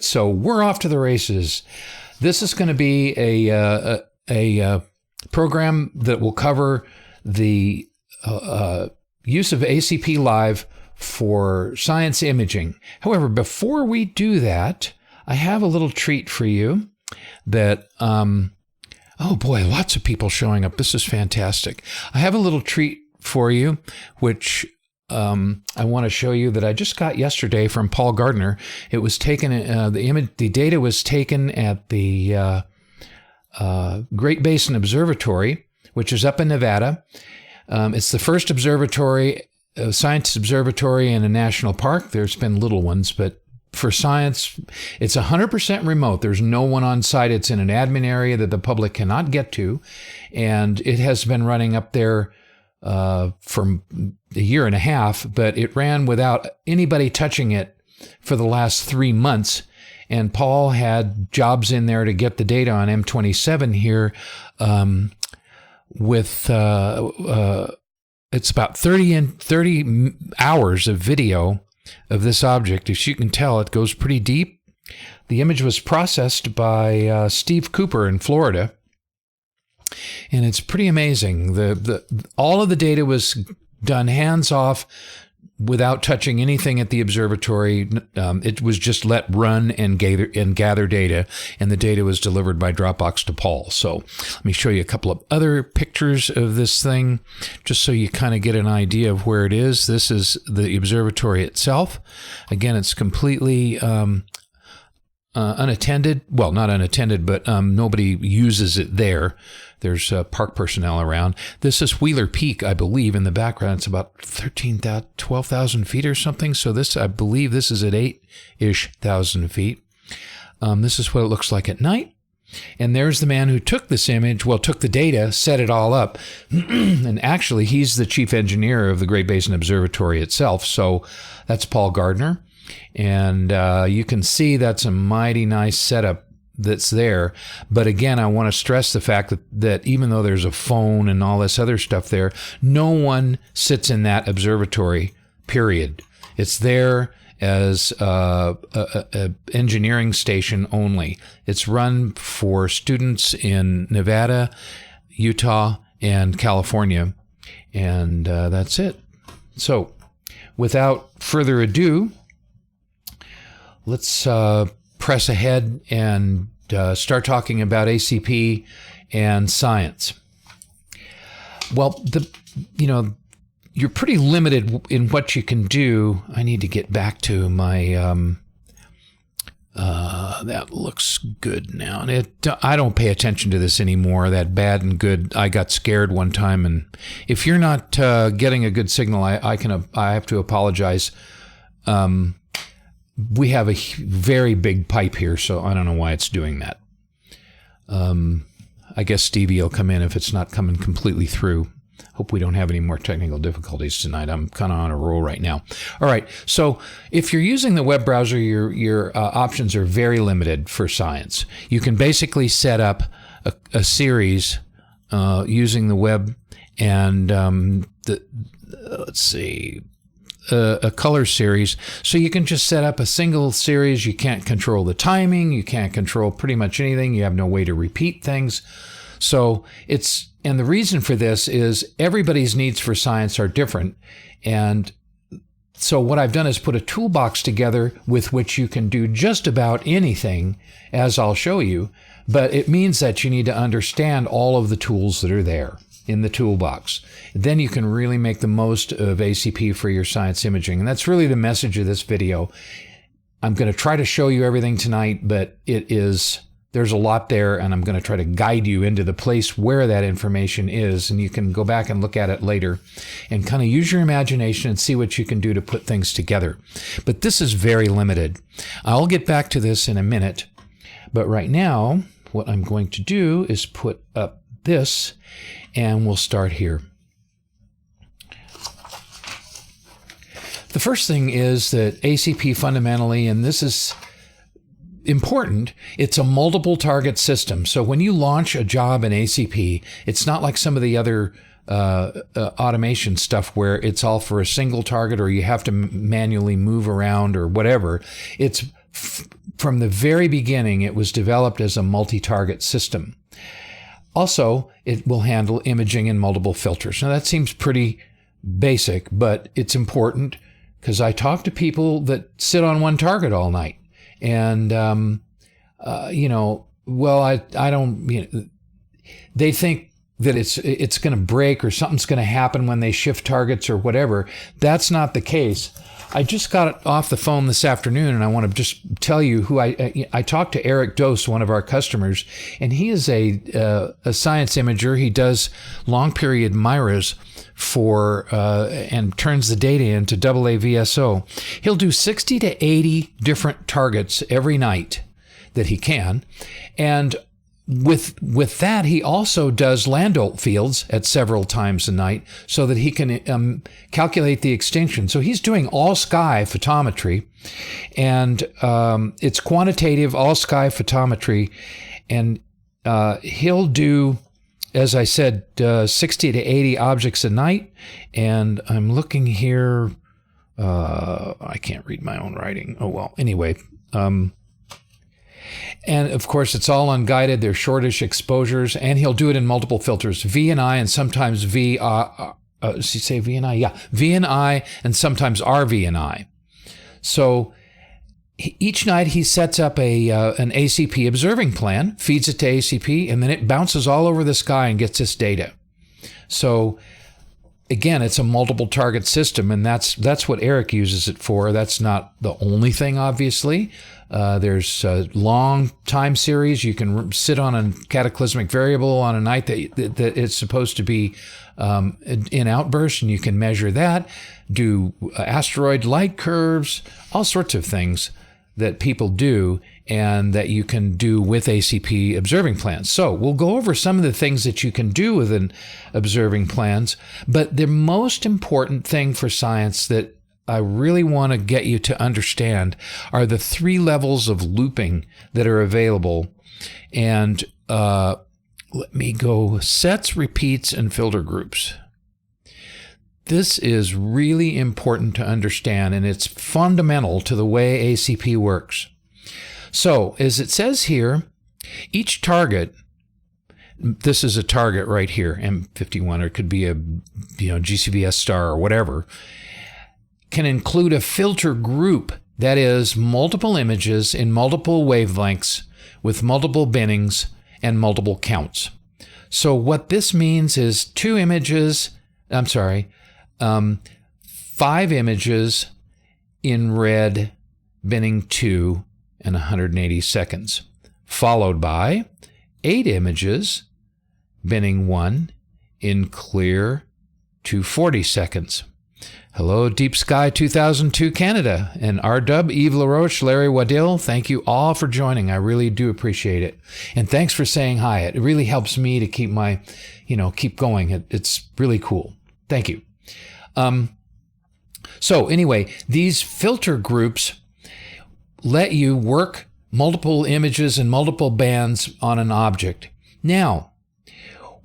So we're off to the races. This is going to be a program that will cover the use of ACP Live for science imaging. However, before we do that, I have a little treat for you that, oh boy, lots of people showing up. This is fantastic. I have a little treat for you, which I want to show you that I just got yesterday from Paul Gardner. It was taken, the data was taken at the Great Basin Observatory, which is up in Nevada. It's the first observatory, science observatory in a national park. There's been little ones, but for science, it's 100% remote. There's no one on site. It's in an admin area that the public cannot get to. And it has been running up there for a year and a half, but it ran without anybody touching it for the last 3 months. And Paul had jobs in there to get the data on M27 here with it's about 30 hours of video of this object. As you can tell, it goes pretty deep. The image was processed by Steve Cooper in Florida, and it's pretty amazing. All of the data was done hands-off without touching anything at the observatory. It was just let run and gather data, and the data was delivered by Dropbox to Paul. So let me show you a couple of other pictures of this thing, just so you kind of get an idea of where it is. This is the observatory itself. Again, it's completely unattended. Well, not unattended, but nobody uses it there. There's park personnel around. This is Wheeler Peak, I believe, in the background. It's about 12,000 feet or something. So this, I believe this is at 8-ish thousand feet. This is what it looks like at night. And there's the man who took this image, took the data, set it all up. And actually, he's the chief engineer of the Great Basin Observatory itself. So that's Paul Gardner. And you can see that's a mighty nice setup that's there. But again, I want to stress the fact that even though there's a phone and all this other stuff there, no one sits in that observatory, period. It's there as a engineering station only. It's run for students in Nevada, Utah, and California. And that's it. So without further ado, let's press ahead and start talking about ACP and science. Well, you're pretty limited in what you can do. I need to get back to my, that looks good now. And I don't pay attention to this anymore, that bad and good. I got scared one time, and if you're not getting a good signal, I have to apologize. We have a very big pipe here, so I don't know why it's doing that. I guess Stevie will come in if it's not coming completely through. Hope we don't have any more technical difficulties tonight. I'm kind of on a roll right now. All right, so if you're using the web browser, your options are very limited for science. You can basically set up a series using the web, and let's see, a color series. So you can just set up a single series. You can't control the timing. You can't control pretty much anything. You have no way to repeat things. So and the reason for this is everybody's needs for science are different. And so what I've done is put a toolbox together with which you can do just about anything, as I'll show you. But it means that you need to understand all of the tools that are there in the toolbox. Then you can really make the most of ACP for your science imaging. And that's really the message of this video. I'm going to try to show you everything tonight, but there's a lot there, and I'm going to try to guide you into the place where that information is, and you can go back and look at it later and kind of use your imagination and see what you can do to put things together. But this is very limited. I'll get back to this in a minute, but right now, what I'm going to do is put up this, and we'll start here. The first thing is that ACP fundamentally, and this is important, it's a multiple target system. So when you launch a job in ACP, it's not like some of the other automation stuff where it's all for a single target or you have to manually move around or whatever. It's from the very beginning, it was developed as a multi-target system. Also, it will handle imaging in multiple filters. Now, that seems pretty basic, but it's important because I talk to people that sit on one target all night. And, they think that it's going to break or something's going to happen when they shift targets or whatever. That's not the case. I just got off the phone this afternoon, and I want to just tell you who I talked to Eric Dose, one of our customers, and he is a science imager. He does long period MIRAs for and turns the data into AAVSO. He'll do 60 to 80 different targets every night that he can, and with that, he also does Landolt fields at several times a night so that he can calculate the extinction. So he's doing all sky photometry, and it's quantitative all sky photometry, and he'll do, as I said, 60 to 80 objects a night. And I'm looking here. I can't read my own writing. Oh, well, anyway. And of course, it's all unguided. They're shortish exposures, and he'll do it in multiple filters, V and I, and sometimes V. Does he say V and I? Yeah, V and I, and sometimes RV and I. So each night he sets up an ACP observing plan, feeds it to ACP, and then it bounces all over the sky and gets this data. So again, it's a multiple target system, and that's what Eric uses it for. That's not the only thing, obviously. There's a long time series. You can sit on a cataclysmic variable on a night that it's supposed to be in outbursts, and you can measure that, do asteroid light curves, all sorts of things that people do and that you can do with ACP observing plans. So we'll go over some of the things that you can do with an observing plans, but the most important thing for science that I really want to get you to understand are the 3 levels of looping that are available. And let me go sets, repeats, and filter groups. This is really important to understand, and it's fundamental to the way ACP works. So, as it says here, each target, this is a target right here, M51, or it could be a GCVS star or whatever, can include a filter group, that is, multiple images in multiple wavelengths with multiple binnings and multiple counts. So what this means is 5 images in red, binning 2 and 180 seconds, followed by 8 images, binning 1 in clear 240 seconds. Hello, Deep Sky 2002 Canada, and RW, Yves LaRoche, Larry Waddell. Thank you all for joining. I really do appreciate it. And thanks for saying hi. It really helps me to keep keep going. It's really cool. Thank you. So anyway, these filter groups let you work multiple images and multiple bands on an object. Now,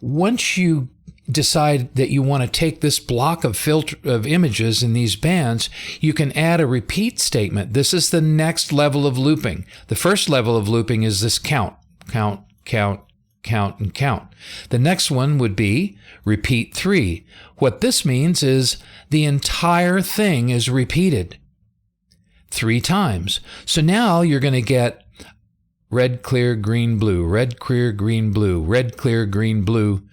once you decide that you want to take this block of images in these bands, you can add a repeat statement. This is the next level of looping. The first level of looping is this count, count, count, count, and count. The next one would be repeat 3. What this means is the entire thing is repeated 3 times. So now you're going to get red, clear, green, blue, red, clear, green, blue, red, clear, green, blue,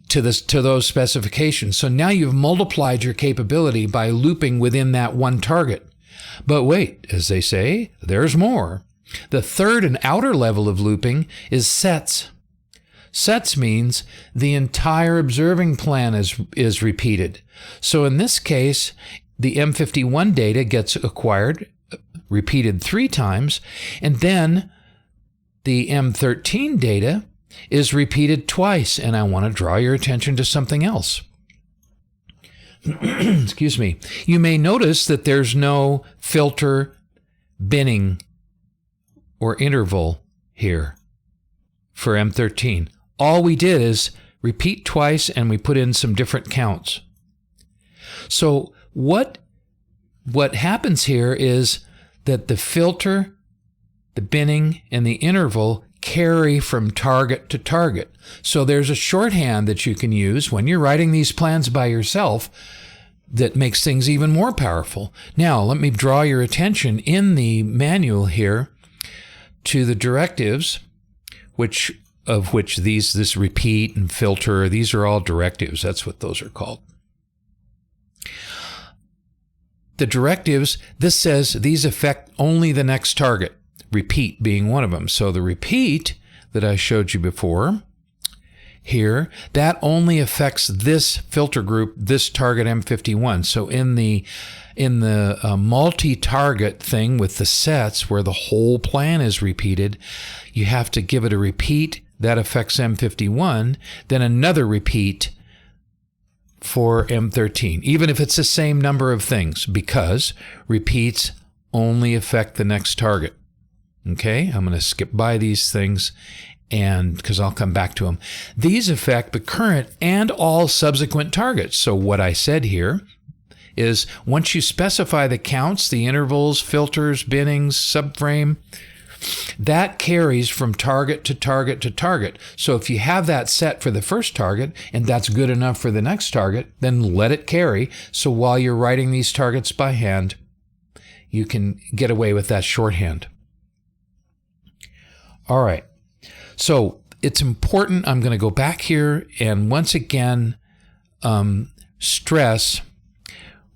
to those specifications. So now you've multiplied your capability by looping within that one target. But wait, as they say, there's more. The third and outer level of looping is sets. Sets means the entire observing plan is repeated. So in this case, the M51 data gets acquired, repeated 3 times, and then the M13 data is repeated twice, and I want to draw your attention to something else. Excuse me. You may notice that there's no filter, binning, or interval here for M13. All we did is repeat twice, and we put in some different counts. So what happens here is that the filter, the binning, and the interval carry from target to target. So there's a shorthand that you can use when you're writing these plans by yourself that makes things even more powerful. Now, let me draw your attention in the manual here to the directives, which this repeat and filter, these are all directives. That's what those are called. The directives, this says these affect only the next target, repeat being one of them. So the repeat that I showed you before here, that only affects this filter group, this target M51. So in the multi-target thing with the sets where the whole plan is repeated, you have to give it a repeat that affects M51, then another repeat for M13, even if it's the same number of things, because repeats only affect the next target. Okay, I'm going to skip by these things and because I'll come back to them. These affect the current and all subsequent targets. So what I said here is once you specify the counts, the intervals, filters, binnings, subframe, that carries from target to target to target. So if you have that set for the first target and that's good enough for the next target, then let it carry. So while you're writing these targets by hand, you can get away with that shorthand. All right. So it's important. I'm going to go back here and once again stress,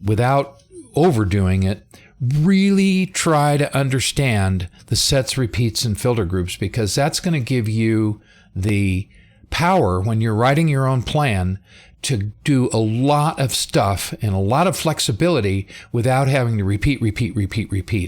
without overdoing it, really try to understand the sets, repeats, and filter groups, because that's going to give you the power when you're writing your own plan to do a lot of stuff and a lot of flexibility without having to repeat.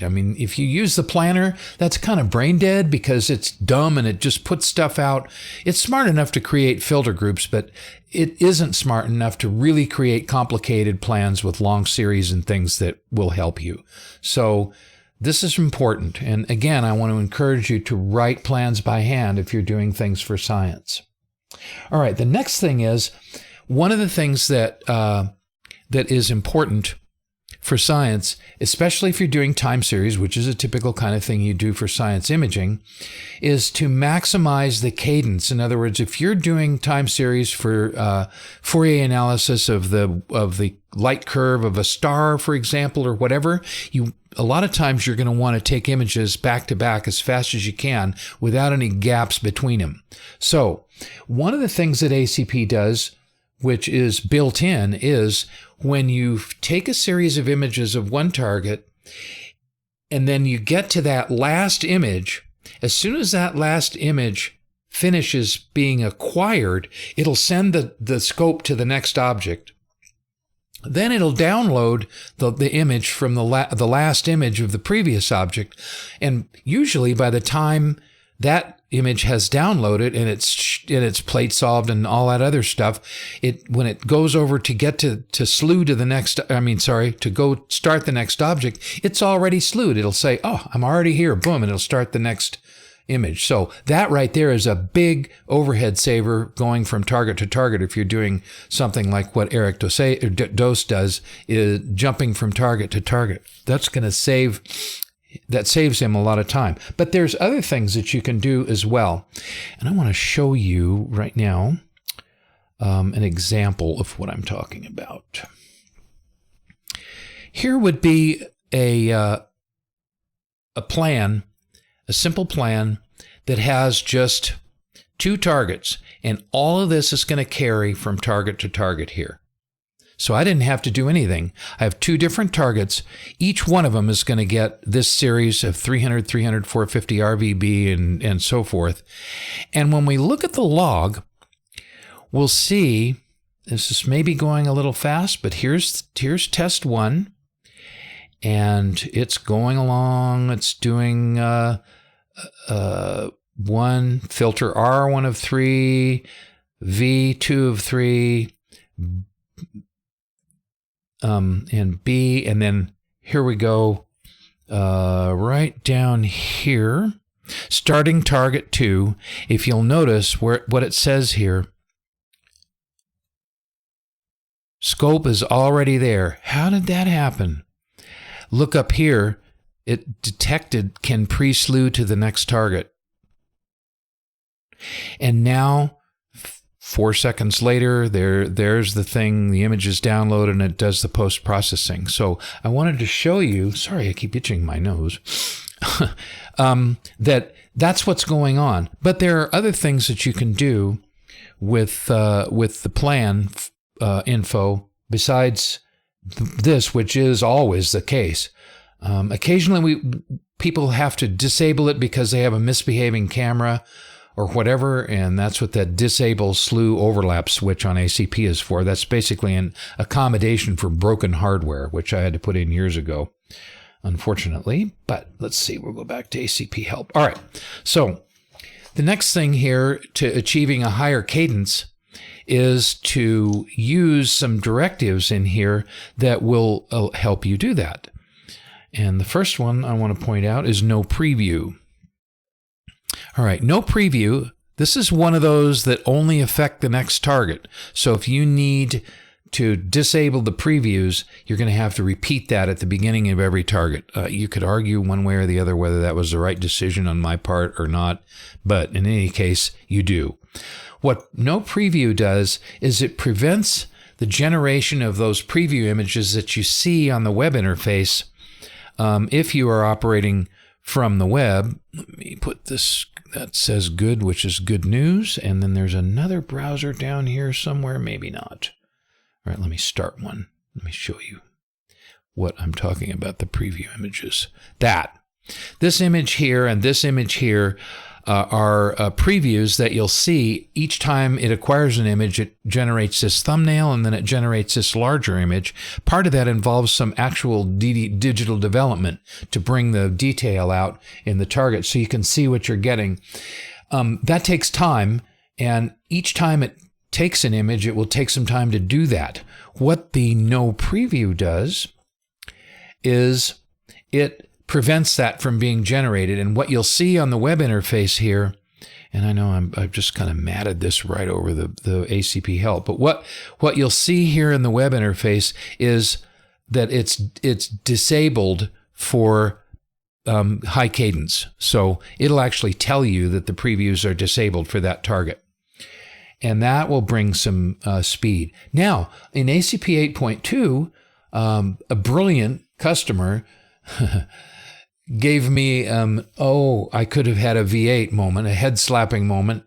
I mean, if you use the planner, that's kind of brain dead because it's dumb and it just puts stuff out. It's smart enough to create filter groups, but it isn't smart enough to really create complicated plans with long series and things that will help you. So this is important. And again, I want to encourage you to write plans by hand if you're doing things for science. All right, the next thing is, one of the things that is important for science, especially if you're doing time series, which is a typical kind of thing you do for science imaging, is to maximize the cadence. In other words, if you're doing time series for Fourier analysis of the light curve of a star, for example, or whatever, a lot of times you're going to want to take images back to back as fast as you can without any gaps between them. So one of the things that ACP does, which is built in, is when you take a series of images of one target and then you get to that last image, as soon as that last image finishes being acquired, it'll send the scope to the next object. Then it'll download the image from the last image of the previous object. And usually by the time that image has downloaded and it's plate solved and all that other stuff, when it goes over to get to go start the next object, it's already slewed. It'll say, oh, I'm already here, boom, and it'll start the next image. So that right there is a big overhead saver going from target to target. If you're doing something like what Eric Dose does, is jumping from target to target. That saves him a lot of time. But there's other things that you can do as well. And I want to show you right now an example of what I'm talking about. Here would be a plan, a simple plan that has just two targets. And all of this is going to carry from target to target here. So I didn't have to do anything. I have two different targets. Each one of them is going to get this series of 300, 300, 450 RVB and so forth. And when we look at the log, we'll see, this is maybe going a little fast, but here's test one. And it's going along. It's doing one, filter R, 1 of 3, V, 2 of 3, and B, and then here we go, right down here, starting target 2. If you'll notice what it says here, scope is already there. How did that happen? Look up here. it detected can pre-slew to the next target. And now, 4 seconds later, there's the thing, the image is downloaded and it does the post-processing. So I wanted to show you, sorry, I keep itching my nose, that's what's going on. But there are other things that you can do with the plan info besides this, which is always the case. Occasionally people have to disable it because they have a misbehaving camera or whatever, and that's what that disable slew overlap switch on ACP is for. That's basically an accommodation for broken hardware, which I had to put in years ago, unfortunately. But let's see, we'll go back to ACP help. All right, so the next thing here to achieving a higher cadence is to use some directives in here that will help you do that. And the first one I want to point out is no preview. All right, no preview. This is one of those that only affect the next target. So if you need to disable the previews, you're going to have to repeat that at the beginning of every target. You could argue one way or the other whether that was the right decision on my part or not, but in any case, you do. What no preview does is it prevents the generation of those preview images that you see on the web interface if you are operating from the web. Let me put this, that says good, which is good news. And then there's another browser down here somewhere, maybe not. All right, let me start one. Let me show you what I'm talking about, the preview images. This image here and this image here are previews that you'll see each time it acquires an image. It generates this thumbnail and then it generates this larger image. Part of that involves some actual digital development to bring the detail out in the target so you can see what you're getting. That takes time, and each time it takes an image, it will take some time to do that. What the no preview does is it prevents that from being generated. And what you'll see on the web interface here, and I know I've just kind of matted this right over the ACP help, but what you'll see here in the web interface is that it's disabled for high cadence. So it'll actually tell you that the previews are disabled for that target. And that will bring some speed. Now, in ACP 8.2, a brilliant customer gave me, I could have had a V8 moment, a head-slapping moment,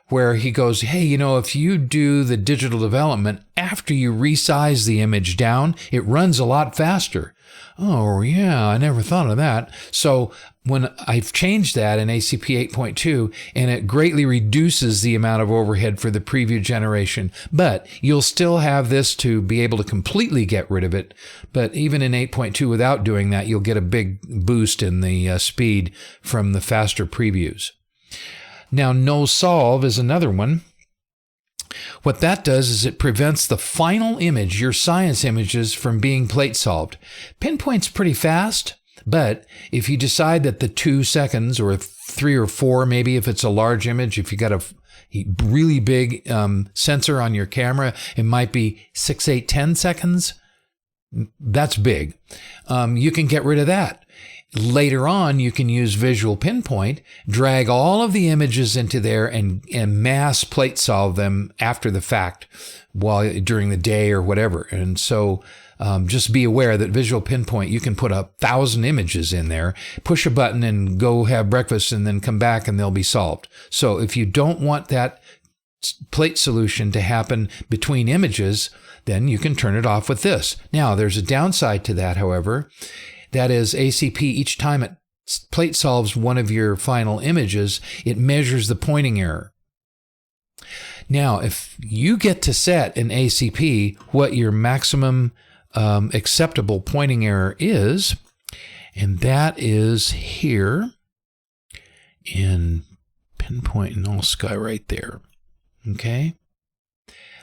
where he goes, hey, you know, if you do the digital development after you resize the image down, it runs a lot faster. Oh, yeah, I never thought of that. So when I've changed that in ACP 8.2, and it greatly reduces the amount of overhead for the preview generation, but you'll still have this to be able to completely get rid of it. But even in 8.2, without doing that, you'll get a big boost in the speed from the faster previews. Now, no solve is another one. What that does is it prevents the final image, your science images, from being plate solved. Pinpoint's pretty fast, but if you decide that the 2 seconds or 3 or 4, maybe if it's a large image, if you got a really big sensor on your camera, it might be 6, 8, 10 seconds. That's big. You can get rid of that. Later on, you can use visual pinpoint, drag all of the images into there and mass plate solve them after the fact during the day or whatever. And so just be aware that visual pinpoint, you can put 1,000 images in there, push a button and go have breakfast and then come back and they'll be solved. So if you don't want that plate solution to happen between images, then you can turn it off with this. Now, there's a downside to that, however. That is, ACP, each time it plate solves one of your final images, it measures the pointing error. Now, if you get to set in ACP what your maximum acceptable pointing error is, and that is here in pinpoint and all sky right there, okay?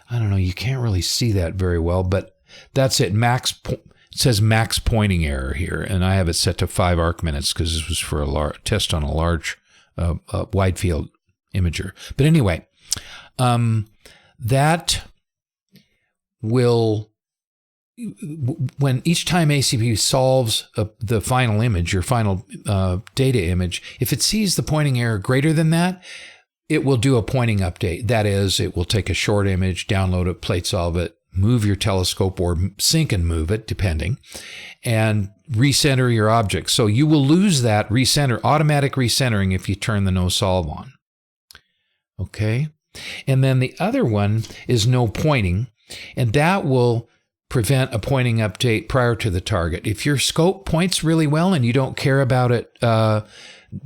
I don't know, you can't really see that very well, but that's it, it says max pointing error here, and I have it set to 5 arc minutes because this was for a test on a large wide field imager. But anyway, that will, when each time ACP solves the final image, your final data image, if it sees the pointing error greater than that, it will do a pointing update. That is, it will take a short image, download it, plate solve it, move your telescope or sync and move it, depending, and recenter your object. So you will lose that automatic recentering if you turn the no solve on. Okay. And then the other one is no pointing, and that will prevent a pointing update prior to the target. If your scope points really well and you don't care about it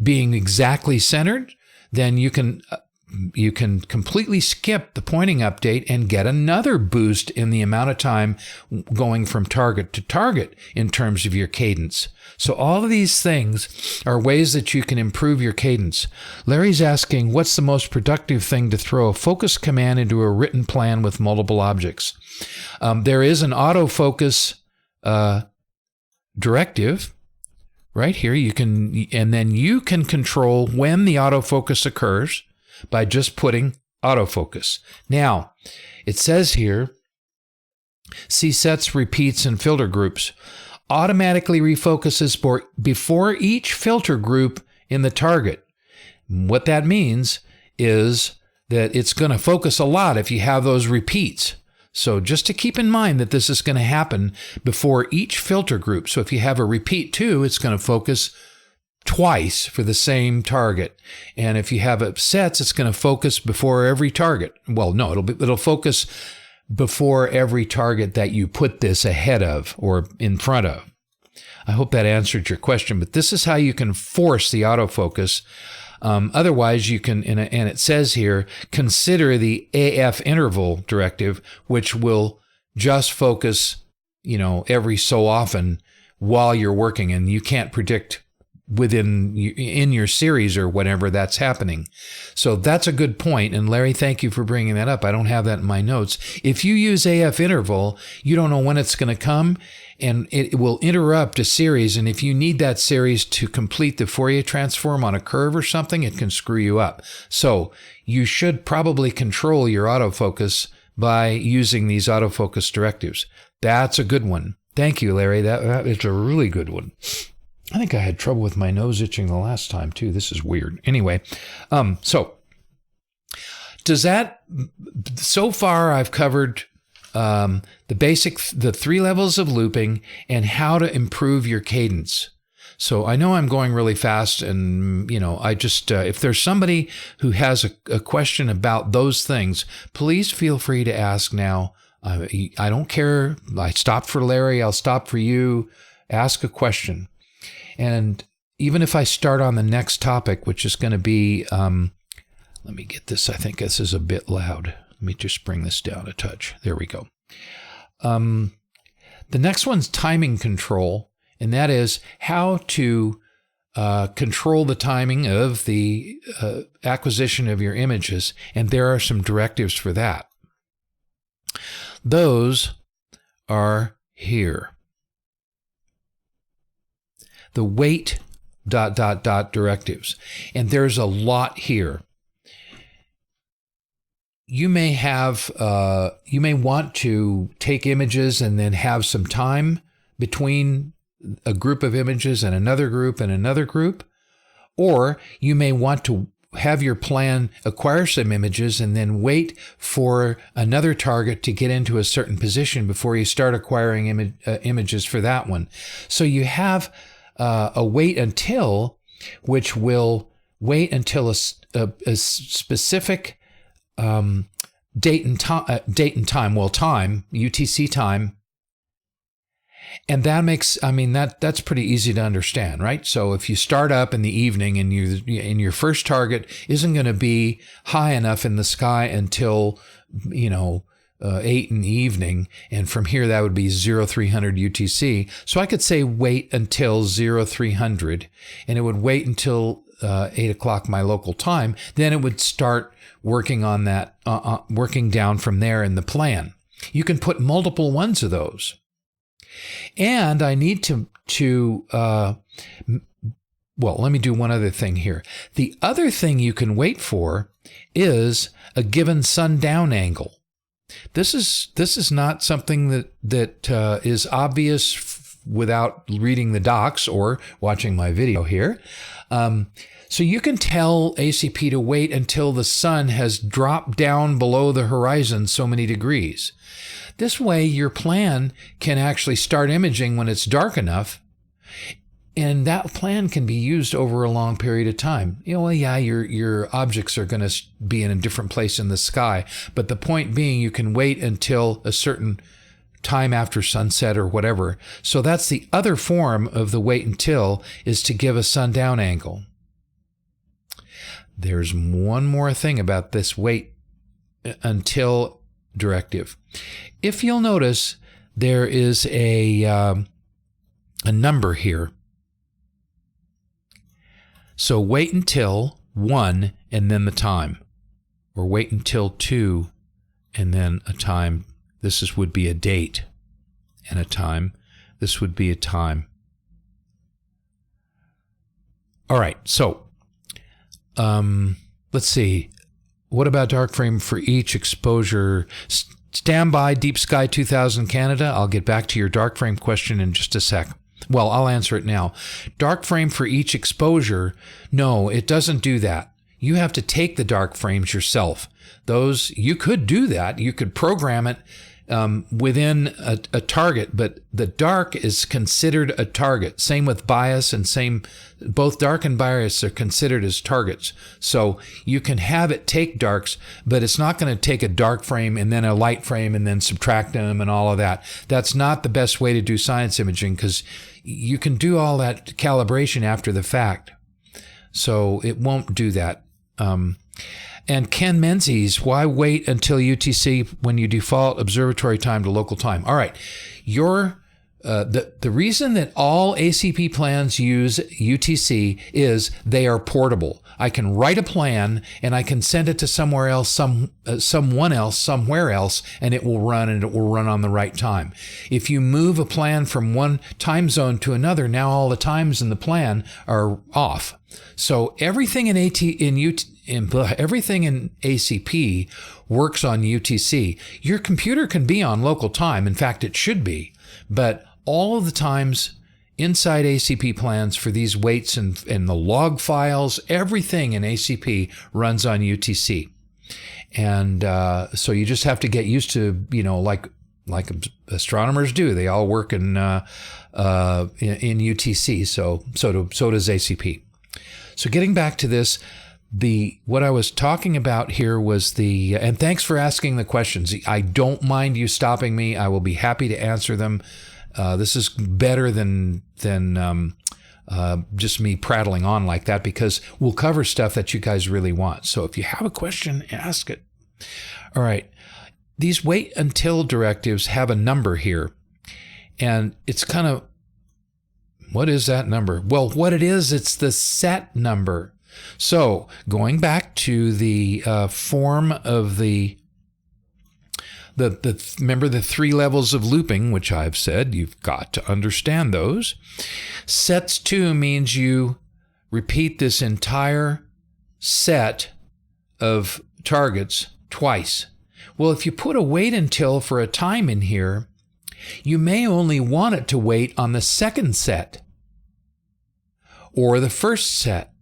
being exactly centered, then you can completely skip the pointing update and get another boost in the amount of time going from target to target in terms of your cadence. So all of these things are ways that you can improve your cadence. Larry's asking, what's the most productive thing to throw a focus command into a written plan with multiple objects? There is an autofocus directive right here. And then you can control when the autofocus occurs by just putting autofocus. Now, it says here, see sets, repeats, and filter groups. Automatically refocuses before each filter group in the target. What that means is that it's going to focus a lot if you have those repeats. So just to keep in mind that this is going to happen before each filter group. So if you have a repeat 2, it's going to focus twice for the same target. And if you have sets, it's going to focus before every target. Well, no, it'll focus before every target that you put this ahead of or in front of. I hope that answered your question, but this is how you can force the autofocus. Otherwise, you can, and it says here, consider the AF interval directive, which will just focus, every so often while you're working, and you can't predict in your series or whatever that's happening. So that's a good point. And Larry, thank you for bringing that up. I don't have that in my notes. If you use AF interval, you don't know when it's going to come, and it will interrupt a series. And if you need that series to complete the Fourier transform on a curve or something, it can screw you up. So you should probably control your autofocus by using these autofocus directives. That's a good one. Thank you, Larry. That is a really good one. I think I had trouble with my nose itching the last time, too. This is weird. Anyway, so far I've covered the 3 levels of looping and how to improve your cadence. So I know I'm going really fast, and, I just, if there's somebody who has a question about those things, please feel free to ask now. I don't care. I stopped for Larry. I'll stop for you. Ask a question. And even if I start on the next topic, which is going to be, let me get this. I think this is a bit loud. Let me just bring this down a touch. There we go. The next one's timing control, and that is how to control the timing of the acquisition of your images. And there are some directives for that. Those are here. The wait ... directives. And there's a lot here. You may want to take images and then have some time between a group of images and another group and another group. Or you may want to have your plan acquire some images and then wait for another target to get into a certain position before you start acquiring images for that one. So you have a wait until, which will wait until a specific date and time, UTC time. And that makes, that's pretty easy to understand, right? So if you start up in the evening and your first target isn't going to be high enough in the sky until, 8 in the evening, and from here that would be 0300 UTC. So I could say wait until 0300, and it would wait until 8 o'clock my local time. Then it would start working on that, working down from there in the plan. You can put multiple ones of those. And I need to let me do one other thing here. The other thing you can wait for is a given sundown angle. This is not something that is obvious without reading the docs or watching my video here. So you can tell ACP to wait until the sun has dropped down below the horizon so many degrees. This way, your plan can actually start imaging when it's dark enough, and that plan can be used over a long period of time. Your objects are going to be in a different place in the sky, but the point being, you can wait until a certain time after sunset or whatever. So that's the other form of the wait until, is to give a sundown angle. There's one more thing about this wait until directive. If you'll notice, there is a number here. So wait until 1 and then the time, or wait until 2 and then a time. This would be a date and a time. This would be a time. All right, so let's see. What about dark frame for each exposure? Stand by, Deep Sky 2000 Canada. I'll get back to your dark frame question in just a sec. Well, I'll answer it now. Dark frame for each exposure, no, it doesn't do that. You have to take the dark frames yourself. Those, you could do that. You could program it within a target, but the dark is considered a target. Same with bias, and both dark and bias are considered as targets. So you can have it take darks, but it's not going to take a dark frame and then a light frame and then subtract them and all of that. That's not the best way to do science imaging, because you can do all that calibration after the fact. So it won't do that. And Ken Menzies, why wait until UTC when you default observatory time to local time? All right, the reason that all ACP plans use UTC is they are portable. I can write a plan and I can send it to somewhere else, someone else, somewhere else, and it will run, and it will run on the right time. If you move a plan from one time zone to another, now all the times in the plan are off. So everything in everything in ACP works on UTC. Your computer can be on local time. In fact, it should be. But all of the times inside ACP plans for these weights and the log files, everything in ACP runs on UTC. And so you just have to get used to, like astronomers do. They all work in UTC. So does ACP. So getting back to this, what I was talking about here was and thanks for asking the questions. I don't mind you stopping me. I will be happy to answer them. This is better than just me prattling on like that, because we'll cover stuff that you guys really want. So if you have a question, ask it. All right. These wait until directives have a number here, and it's kind of, what is that number? Well, what it is, it's the set number. So going back to the form of remember the 3 levels of looping, which I've said you've got to understand those. Sets 2 means you repeat this entire set of targets twice. Well, if you put a wait until for a time in here, you may only want it to wait on the second set or the first set.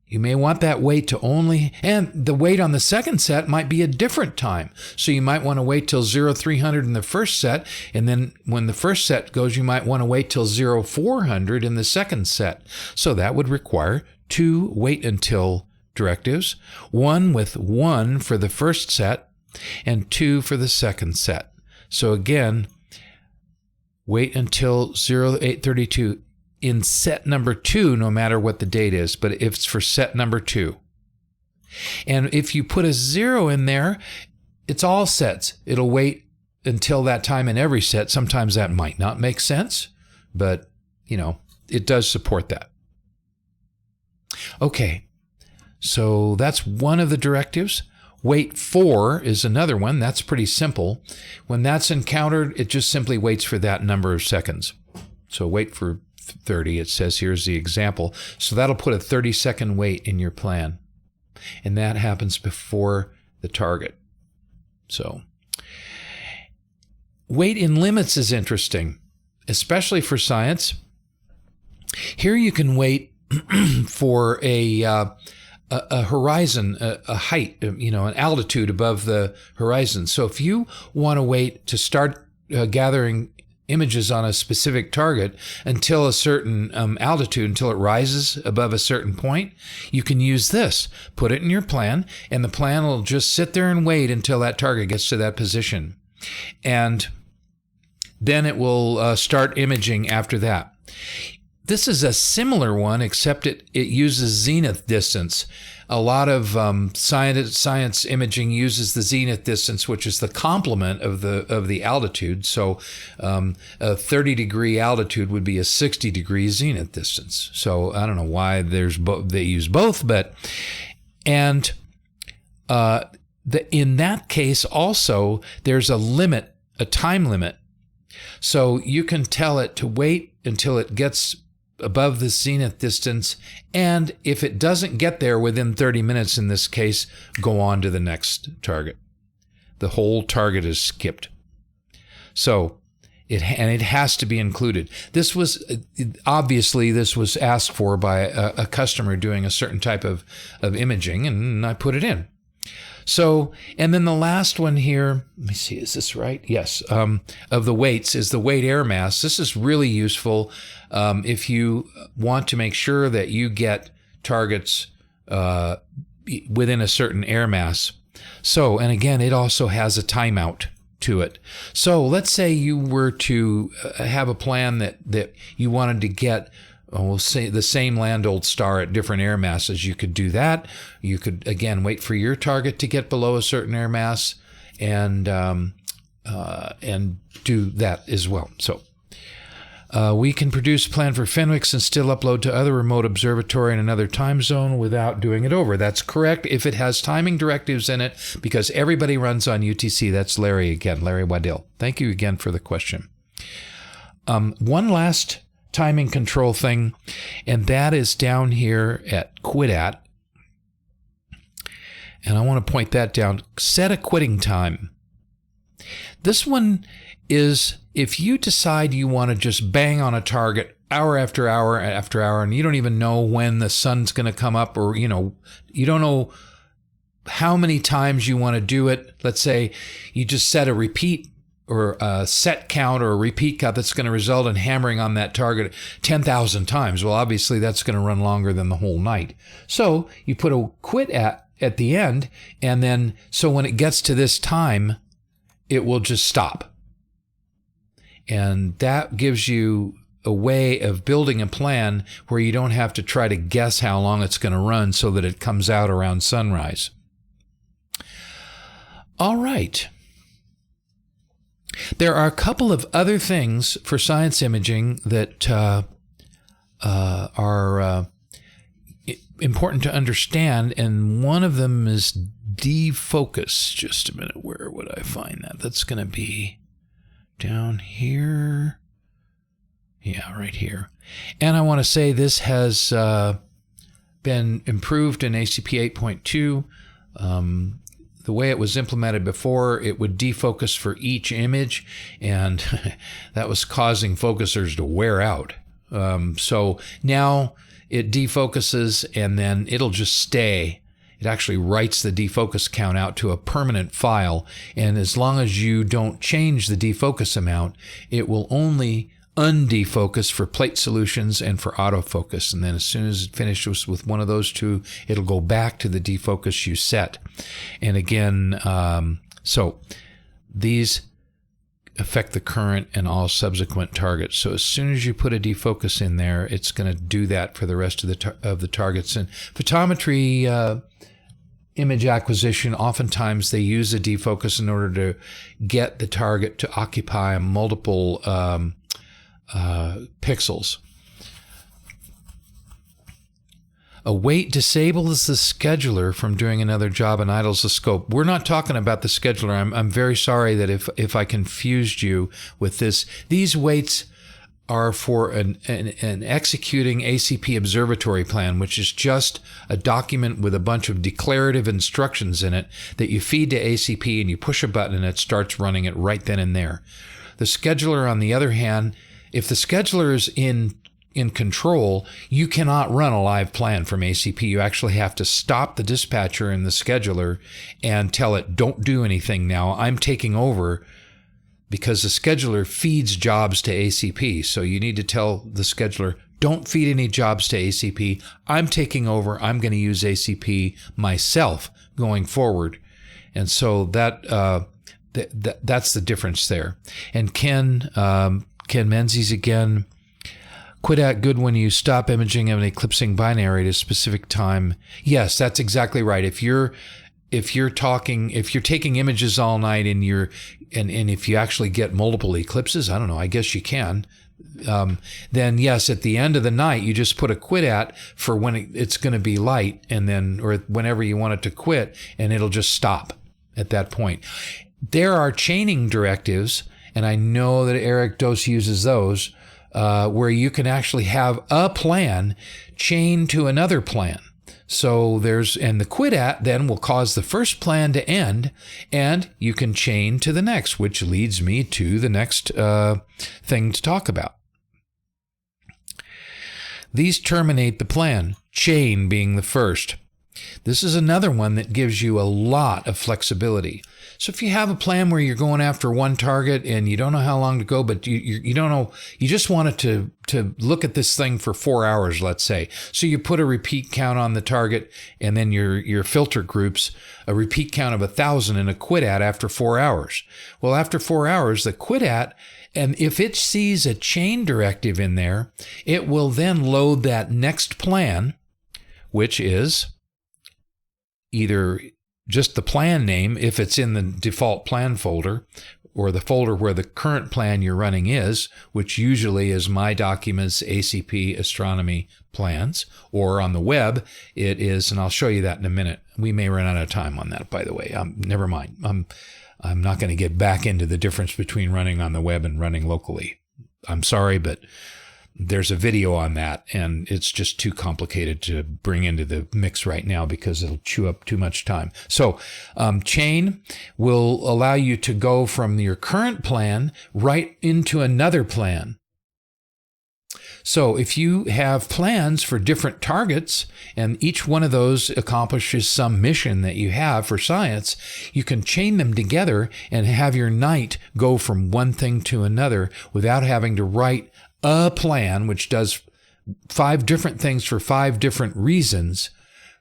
You may want that wait to only, and the wait on the second set might be a different time. So you might want to wait till 0300 in the first set, and then when the first set goes, you might want to wait till 0400 in the second set. So that would require 2 wait until directives, one with 1 for the first set and 2 for the second set. So again, wait until 0832 in set number 2, no matter what the date is, but if it's for set number 2. And if you put a 0 in there, it's all sets. It'll wait until that time in every set. Sometimes that might not make sense, but it does support that. Okay, so that's one of the directives. Wait for is another one. That's pretty simple. When that's encountered, it just simply waits for that number of seconds. So wait for 30, it says here's the example. So that'll put a 30-second wait in your plan. And that happens before the target. So Weight in limits is interesting, especially for science. Here you can weight for a horizon, a height, an altitude above the horizon. So if you want to wait to start gathering images on a specific target until a certain altitude, until it rises above a certain point, you can use this. Put it in your plan, and the plan will just sit there and wait until that target gets to that position. And then it will start imaging after that. This is a similar one, except it uses zenith distance. A lot of science imaging uses the zenith distance, which is the complement of the altitude. So a 30-degree altitude would be a 60-degree zenith distance. So I don't know why they use both, but in that case also there's a limit, a time limit. So you can tell it to wait until it gets above the zenith distance, and if it doesn't get there within 30 minutes in this case, go on to the next target. The whole target is skipped. So it has to be included. This was obviously asked for by a customer doing a certain type of imaging, and I put it in. So, and then the last one here, let me see, is this right? Yes, of the weights is the weight air mass. This is really useful if you want to make sure that you get targets within a certain air mass. So, and again, it also has a timeout to it. So let's say you were to have a plan that you wanted to get, we'll say the same land old star at different air masses. You could do that. You could, again, wait for your target to get below a certain air mass and do that as well. So we can produce a plan for Fenwick's and still upload to other remote observatory in another time zone without doing it over. That's correct if it has timing directives in it, because everybody runs on UTC. That's Larry again, Larry Waddell. Thank you again for the question. One last timing control thing, and that is down here at quit at. And I want to point that down. Set a quitting time. This one is if you decide you want to just bang on a target hour after hour after hour, and you don't even know when the sun's going to come up, or you don't know how many times you want to do it. Let's say you just set a repeat or a set count or a repeat count that's going to result in hammering on that target 10,000 times. Well, obviously that's going to run longer than the whole night. So you put a quit at the end, and then so when it gets to this time, it will just stop. And that gives you a way of building a plan where you don't have to try to guess how long it's going to run so that it comes out around sunrise. All right. There are a couple of other things for science imaging that are important to understand, and one of them is Dfocus. Just a minute, where would I find that? That's going to be down here. Yeah, right here. And I want to say this has been improved in ACP 8.2. The way it was implemented before, it would defocus for each image, and that was causing focusers to wear out. So now it defocuses, and then it'll just stay. It actually writes the defocus count out to a permanent file, and as long as you don't change the defocus amount, it will only undefocus for plate solutions and for autofocus. And then as soon as it finishes with one of those two, it'll go back to the defocus you set. And again, so these affect the current and all subsequent targets. So as soon as you put a defocus in there, it's going to do that for the rest of the targets. And photometry image acquisition, oftentimes they use a defocus in order to get the target to occupy multiple pixels. A wait disables the scheduler from doing another job and idles the scope. We're not talking about the scheduler. I'm very sorry that if I confused you with this. These waits are for an executing ACP observatory plan, which is just a document with a bunch of declarative instructions in it that you feed to ACP and you push a button and it starts running it right then and there. The scheduler, on the other hand, if the scheduler is in control, you cannot run a live plan from ACP. You actually have to stop the dispatcher and the scheduler and tell it, don't do anything now. I'm taking over, because the scheduler feeds jobs to ACP. So you need to tell the scheduler, don't feed any jobs to ACP. I'm taking over. I'm going to use ACP myself going forward. And so that's the difference there. And Ken Menzies again, quit at good when you stop imaging an eclipsing binary at a specific time. Yes, that's exactly right. If you're taking images all night and if you actually get multiple eclipses, I don't know, I guess you can, then yes, at the end of the night, you just put a quit at for when it's going to be light, and then, or whenever you want it to quit, and it'll just stop at that point. There are chaining directives, and I know that Eric Dose uses those, where you can actually have a plan chain to another plan. So and the quit at then will cause the first plan to end, and you can chain to the next, which leads me to the next thing to talk about. These terminate the plan, chain being the first. This is another one that gives you a lot of flexibility. So if you have a plan where you're going after one target and you don't know how long to go, but you don't know, you just want it to look at this thing for 4 hours, let's say. So you put a repeat count on the target, and then your filter groups a repeat count of 1,000 and a quit at after 4 hours. Well, after 4 hours, the quit at, and if it sees a chain directive in there, it will then load that next plan, which is either just the plan name, if it's in the default plan folder, or the folder where the current plan you're running is, which usually is My Documents, ACP, Astronomy plans, or on the web, it is, and I'll show you that in a minute. We may run out of time on that, by the way. Never mind. I'm not going to get back into the difference between running on the web and running locally. I'm sorry, but there's a video on that, and it's just too complicated to bring into the mix right now because it'll chew up too much time. So chain will allow you to go from your current plan right into another plan. So if you have plans for different targets, and each one of those accomplishes some mission that you have for science, you can chain them together and have your night go from one thing to another without having to write a plan which does 5 different things for 5 different reasons.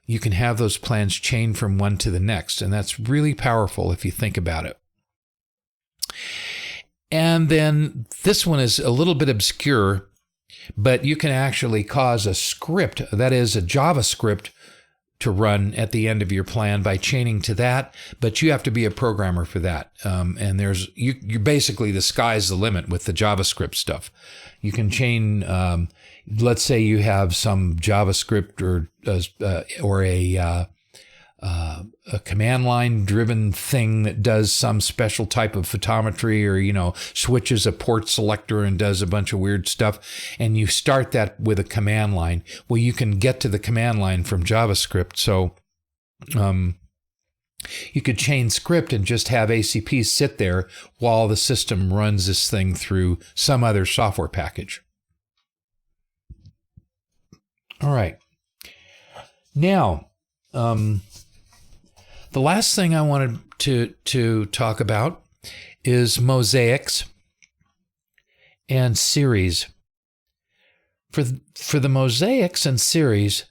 You can have those plans chained from one to the next, and that's really powerful if you think about it. And then this one is a little bit obscure, but you can actually cause a script, that is a JavaScript, to run at the end of your plan by chaining to that, but you have to be a programmer for that. And you're basically, the sky's the limit with the JavaScript stuff. You can chain, let's say you have some JavaScript or a command line driven thing that does some special type of photometry, or, switches a port selector and does a bunch of weird stuff. And you start that with a command line. Well, you can get to the command line from JavaScript. So, you could chain script and just have ACP sit there while the system runs this thing through some other software package. All right. Now, the last thing I wanted to talk about is mosaics and series. For the mosaics and series,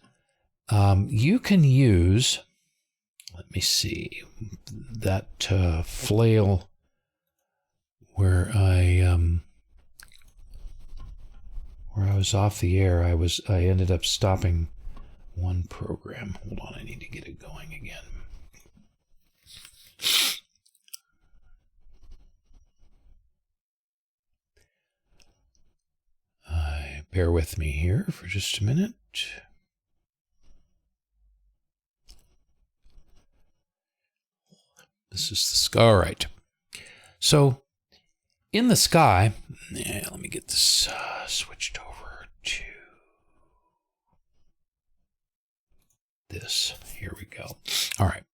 you can use, let me see, that flail where I was off the air. I ended up stopping one program. Hold on, I need to get it going again. Bear with me here for just a minute. This is the sky. All right. So in the sky, let me get this switched over to this. Here we go. All right.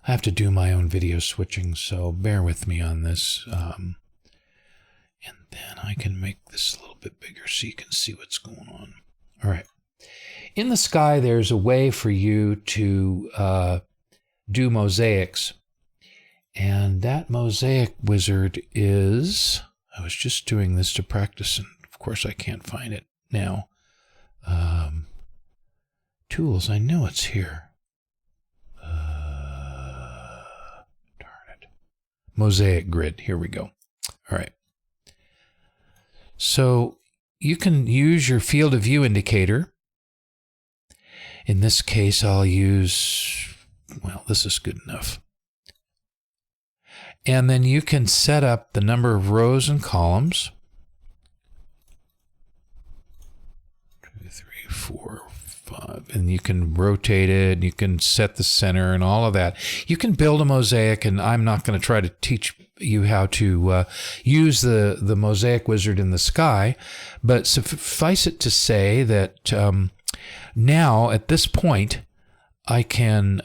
I have to do my own video switching, so bear with me on this. And then I can make this a little bit bigger so you can see what's going on. All right. In the sky, there's a way for you to do mosaics. And that mosaic wizard is, I was just doing this to practice, and of course I can't find it now. Tools, I know it's here. Darn it. Mosaic grid, here we go. All right. So you can use your field of view indicator. In this case, I'll use, well, this is good enough. And then you can set up the number of rows and columns. 2, 3, 4, 5. And you can rotate it, and you can set the center and all of that. You can build a mosaic, and I'm not going to try to teach you how to use the mosaic wizard in the sky, but suffice it to say that now at this point I can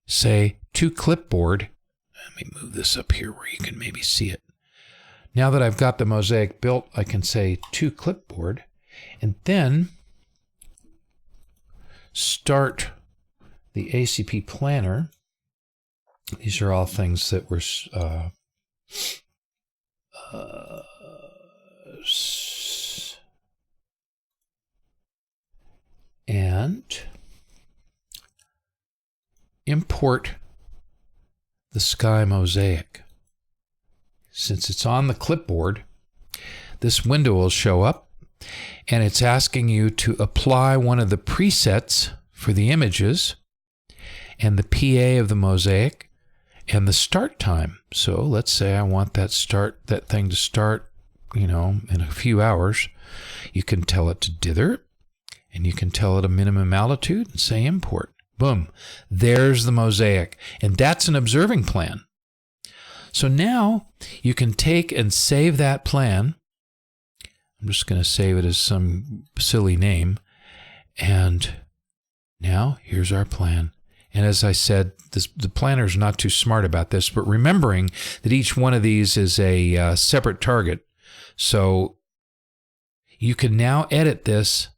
say to clipboard. Let me move this up here where you can maybe see it. Now that I've got the mosaic built, I can say to clipboard and then start the ACP planner. These are all things that were and import the sky mosaic. Since it's on the clipboard, this window will show up, and it's asking you to apply one of the presets for the images and the PA of the mosaic and the start time. So let's say I want that thing to start, in a few hours. You can tell it to dither, and you can tell it a minimum altitude and say import. Boom, there's the mosaic, and that's an observing plan. So now you can take and save that plan. I'm just going to save it as some silly name. And now here's our plan. And as I said, the planner is not too smart about this, but remembering that each one of these is a separate target. So you can now edit this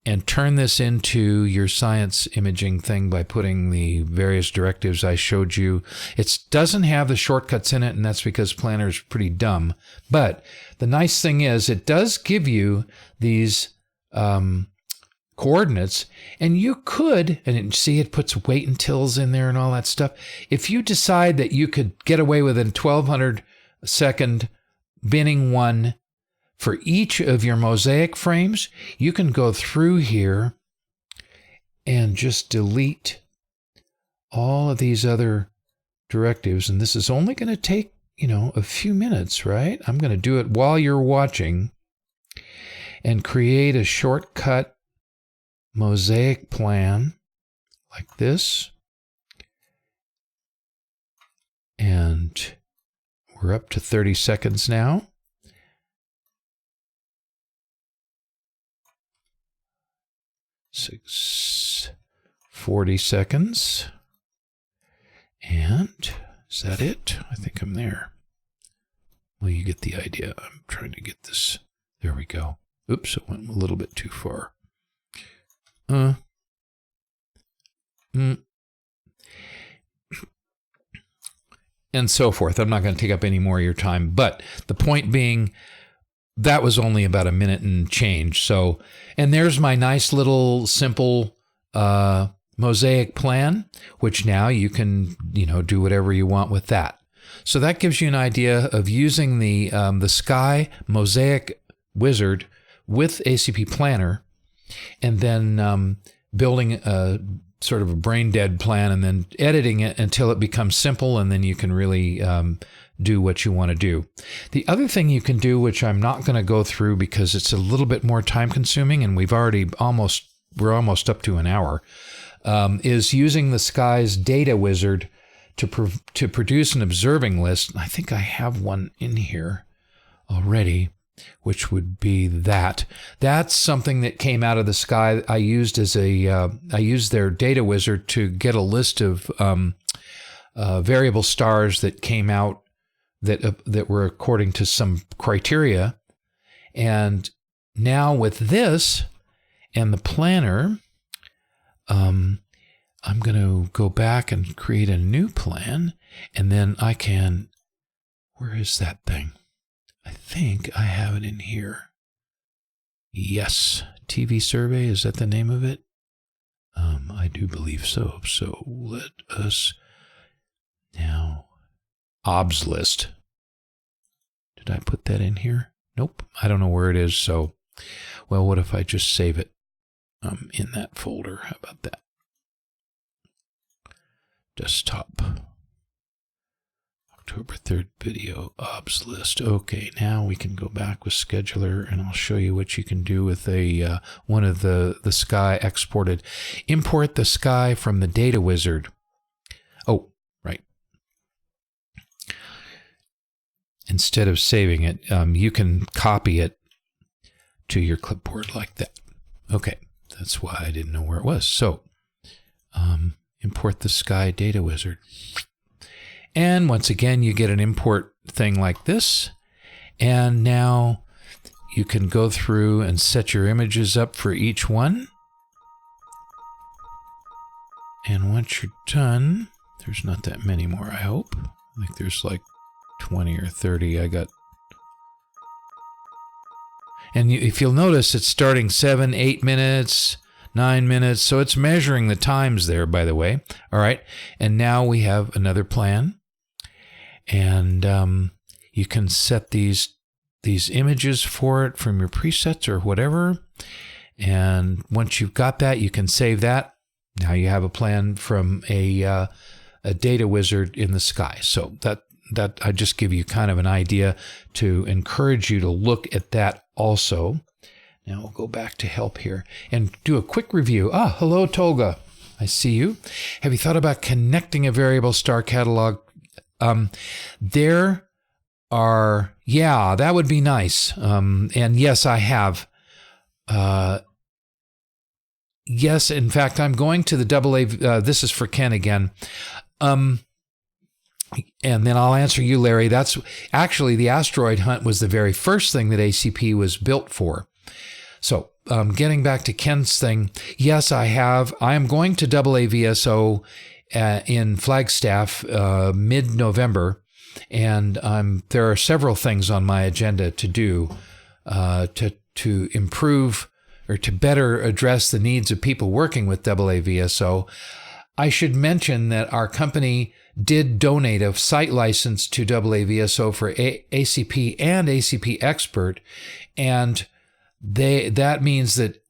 and turn this into your science imaging thing by putting the various directives I showed you. It doesn't have the shortcuts in it, and that's because Planner is pretty dumb. But the nice thing is it does give you these coordinates, and you could, and see it puts weight and tills in there and all that stuff. If you decide that you could get away with a 1200 second binning one for each of your mosaic frames, you can go through here and just delete all of these other directives. And this is only going to take, a few minutes, right? I'm going to do it while you're watching and create a shortcut mosaic plan like this. And we're up to 30 seconds now. 40 seconds. And is that it? I think I'm there. Well, you get the idea. I'm trying to get this. There we go. Oops, it went a little bit too far. And so forth. I'm not going to take up any more of your time, but the point being, that was only about a minute and change. So, and there's my nice little simple mosaic plan, which now you can, do whatever you want with that. So that gives you an idea of using the Sky Mosaic Wizard with ACP Planner, and then building a sort of a brain dead plan and then editing it until it becomes simple, and then you can really do what you want to do. The other thing you can do, which I'm not going to go through because it's a little bit more time consuming, and we're almost up to an hour, is using the Sky's data wizard to produce an observing list. I think I have one in here already, which would be that. That's something that came out of the sky. I used I used their data wizard to get a list of variable stars that came out that were according to some criteria. And now with this and the planner, I'm going to go back and create a new plan, and then I can, where is that thing? I think I have it in here. Yes, TV survey, is that the name of it? I do believe so. So let us now, OBS list. Did I put that in here? Nope, I don't know where it is. So, well, what if I just save it in that folder? How about that? Desktop. October 3rd video, OBS list. Okay, now we can go back with scheduler, and I'll show you what you can do with a one of the sky exported. Import the sky from the data wizard. Oh, right. Instead of saving it, you can copy it to your clipboard like that. Okay, that's why I didn't know where it was. So, import the sky data wizard. And once again, you get an import thing like this. And now you can go through and set your images up for each one. And once you're done, there's not that many more, I hope. I think there's like 20 or 30 I got. And if you'll notice, it's starting 7, 8 minutes, 9 minutes. So it's measuring the times there, by the way. All right. And now we have another plan. And you can set these images for it from your presets or whatever. And once you've got that, you can save that. Now you have a plan from a data wizard in the sky. So that I just give you kind of an idea to encourage you to look at that also. Now we'll go back to help here and do a quick review. Hello, Tolga. I see you. Have you thought about connecting a variable star catalog? There are, yeah, that would be nice. And yes, I have. Yes, in fact, I'm going to the AA. This is for Ken again. And then I'll answer you, Larry. That's actually the asteroid hunt was the very first thing that ACP was built for. So getting back to Ken's thing, yes, I have. I am going to AAVSO in Flagstaff mid-November, and there are several things on my agenda to do to improve or to better address the needs of people working with AAVSO. I should mention that our company did donate a site license to AAVSO for ACP and ACP Expert, and that means that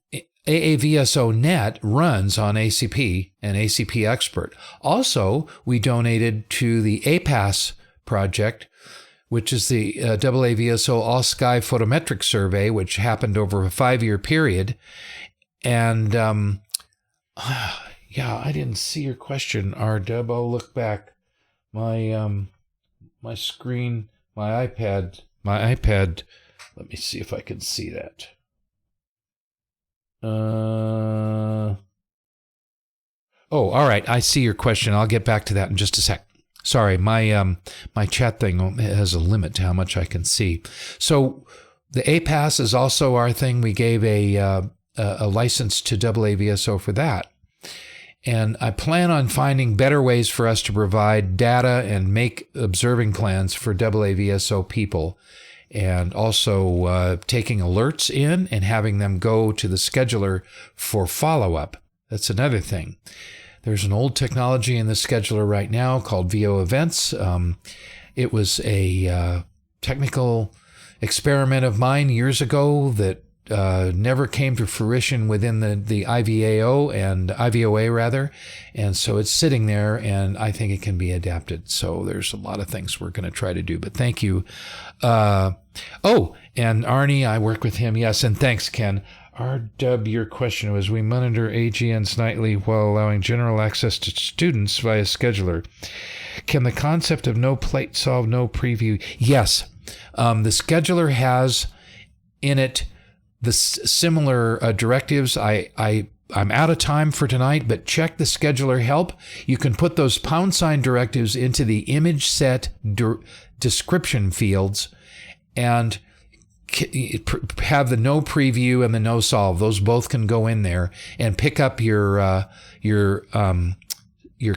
AAVSO Net runs on ACP and ACP Expert. Also, we donated to the APAS project, which is the AAVSO All Sky Photometric Survey, which happened over a 5-year period. And yeah, I didn't see your question, R-Dub. I'll look back. My screen, my iPad. Let me see if I can see that. Oh, all right. I see your question. I'll get back to that in just a sec. Sorry, my chat thing has a limit to how much I can see. So the APAS is also our thing. We gave a license to AAVSO for that. And I plan on finding better ways for us to provide data and make observing plans for AAVSO people, and also taking alerts in and having them go to the scheduler for follow-up. That's another thing. There's an old technology in the scheduler right now called VO Events. It was a technical experiment of mine years ago that never came to fruition within the IVAO and IVOA rather, and so it's sitting there, and I think it can be adapted. So there's a lot of things we're going to try to do, but thank you. Oh, and Arnie, I work with him, yes, and thanks, Ken. RW, your question was, we monitor AGNs nightly while allowing general access to students via scheduler. Can the concept of no plate solve, no preview? Yes. The scheduler has in it the similar directives. I'm out of time for tonight, but check the scheduler help. You can put those # directives into the image set description fields and have the no preview and the no solve. Those both can go in there and pick up your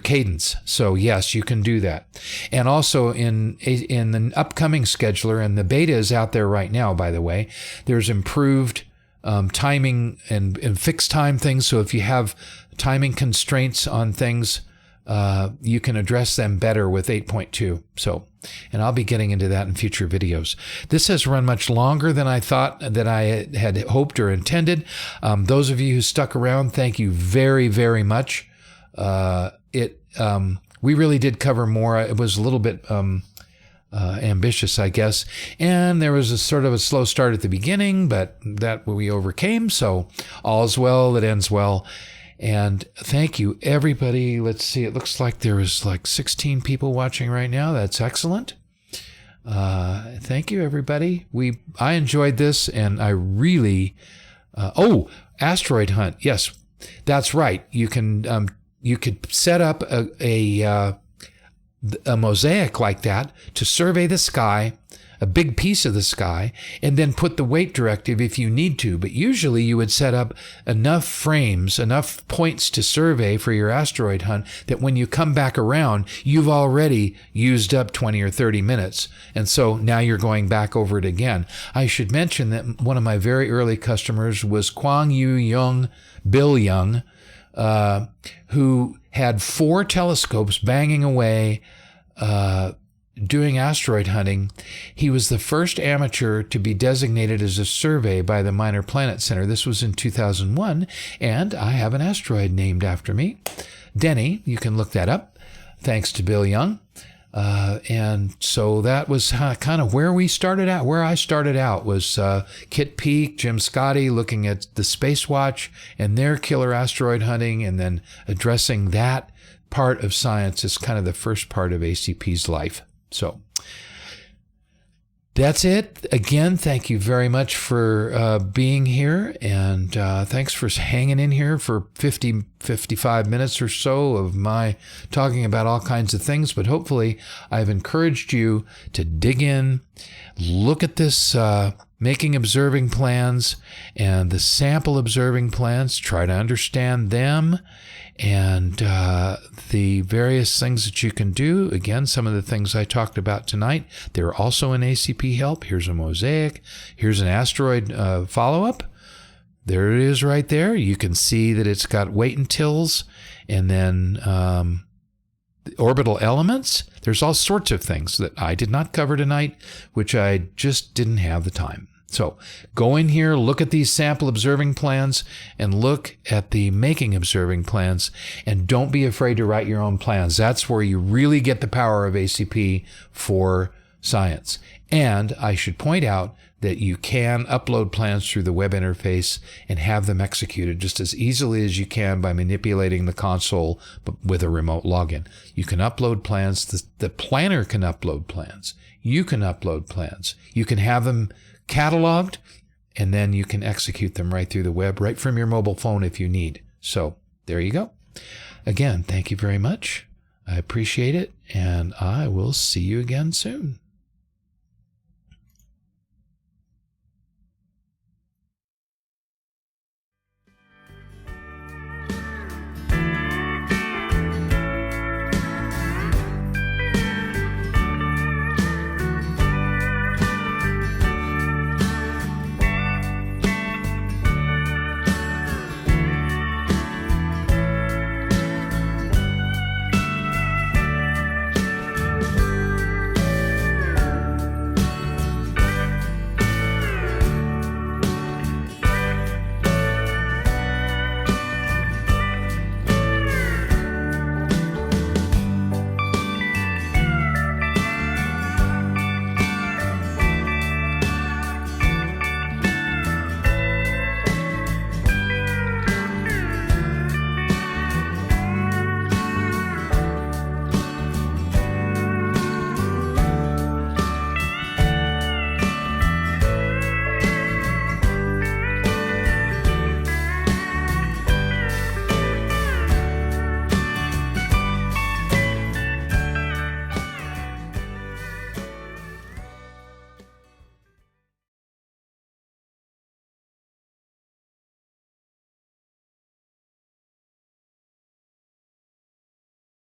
cadence. So yes, you can do that. And also in the upcoming scheduler, and the beta is out there right now, by the way, there's improved timing and fixed time things. So if you have timing constraints on things, you can address them better with 8.2. So, and I'll be getting into that in future videos. This has run much longer than I thought, that I had hoped or intended. Those of you who stuck around, thank you very, very much. We really did cover more. It was a little bit ambitious, I guess. And there was a sort of a slow start at the beginning, but that we overcame. So all's well that ends well. And thank you, everybody. Let's see. It looks like there is like 16 people watching right now. That's excellent. Thank you, everybody. I enjoyed this, and I really. Asteroid hunt. Yes, that's right. You could set up a mosaic like that to survey the sky, a big piece of the sky, and then put the weight directive if you need to. But usually you would set up enough frames, enough points to survey for your asteroid hunt that when you come back around, you've already used up 20 or 30 minutes. And so now you're going back over it again. I should mention that one of my very early customers was Bill Young, who had 4 telescopes banging away, doing asteroid hunting. He was the first amateur to be designated as a survey by the Minor Planet Center. This was in 2001, and I have an asteroid named after me. Denny, you can look that up, thanks to Bill Young. And so that was kind of where we started out. Where I started out was Kit Peak, Jim Scotty, looking at the Space Watch and their killer asteroid hunting, and then addressing that part of science as kind of the first part of ACP's life. So that's it. Again, thank you very much for being here, and thanks for hanging in here for 55 minutes or so of my talking about all kinds of things. But hopefully I've encouraged you to dig in, look at this making observing plans and the sample observing plans, try to understand them, and the various things that you can do. Again, some of the things I talked about tonight, they're also in ACP help. Here's a mosaic. Here's an asteroid follow-up. There it is right there. You can see that it's got weight and tills, and then orbital elements. There's all sorts of things that I did not cover tonight, which I just didn't have the time. So go in here, look at these sample observing plans, and look at the making observing plans, and don't be afraid to write your own plans. That's where you really get the power of ACP for science. And I should point out that you can upload plans through the web interface and have them executed just as easily as you can by manipulating the console with a remote login. You can upload plans. The planner can upload plans. You can upload plans. You can have them cataloged, and then you can execute them right through the web, right from your mobile phone if you need. So there you go. Again, thank you very much. I appreciate it, and I will see you again soon.